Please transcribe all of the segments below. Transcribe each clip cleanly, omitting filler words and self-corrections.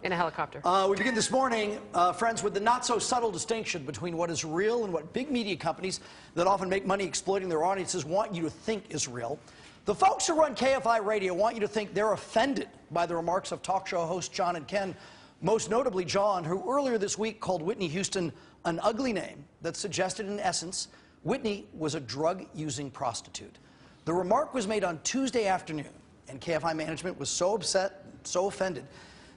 In a helicopter. We begin this morning, friends, with the not-so-subtle distinction between what is real and what big media companies that often make money exploiting their audiences want you to think is real. The folks who run KFI Radio want you to think they're offended by the remarks of talk show hosts John and Ken, most notably John, who earlier this week called Whitney Houston an ugly name that suggested, in essence, Whitney was a drug-using prostitute. The remark was made on Tuesday afternoon, and KFI management was so upset, so offended,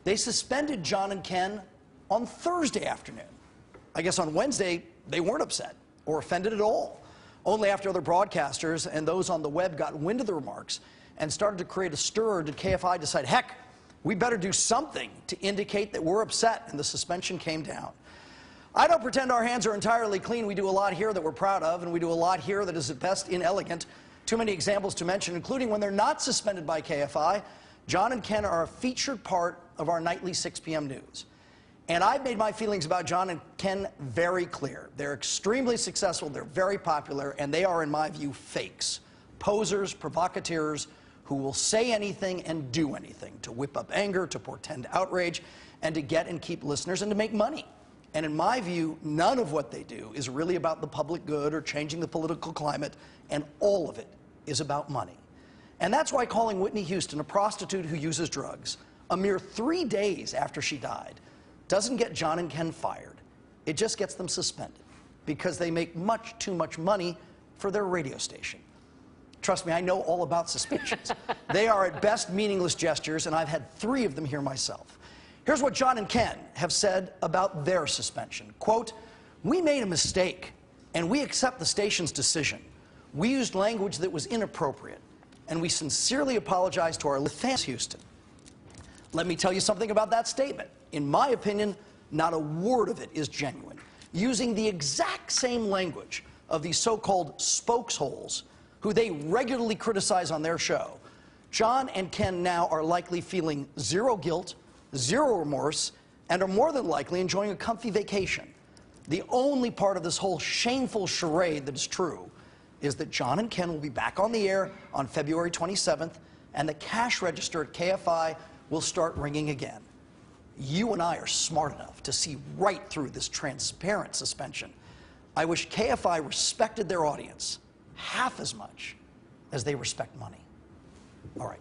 they suspended John and Ken on Thursday afternoon. I guess on Wednesday, they weren't upset or offended at all. Only after other broadcasters and those on the web got wind of the remarks and started to create a stir did KFI decide, heck, we better do something to indicate that we're upset, and the suspension came down. I don't pretend our hands are entirely clean. We do a lot here that we're proud of, and we do a lot here that is at best inelegant. Too many examples to mention, including when they're not suspended by KFI. John and Ken are a featured part of our nightly 6 p.m. news. And I've made my feelings about John and Ken very clear. They're extremely successful, they're very popular, and they are, in my view, fakes. Posers, provocateurs, who will say anything and do anything to whip up anger, to portend outrage, and to get and keep listeners and to make money. And in my view, none of what they do is really about the public good or changing the political climate, and all of it is about money. And that's why calling Whitney Houston a prostitute who uses drugs a mere 3 days after she died doesn't get John and Ken fired. It just gets them suspended because they make much too much money for their radio station. Trust me, I know all about suspensions. They are at best meaningless gestures, and I've had 3 of them here myself. Here's what John and Ken have said about their suspension. Quote, "We made a mistake, and we accept the station's decision. We used language that was inappropriate, and we sincerely apologize to our fans, Houston." Let me tell you something about that statement. In my opinion, not a word of it is genuine. Using the exact same language of these so-called spokesholes, who they regularly criticize on their show, John and Ken now are likely feeling zero guilt, zero remorse, and are more than likely enjoying a comfy vacation. The only part of this whole shameful charade that is true is that John and Ken will be back on the air on February 27th, and the cash register at KFI will start ringing again. You and I are smart enough to see right through this transparent suspension. I wish KFI respected their audience half as much as they respect money. All right.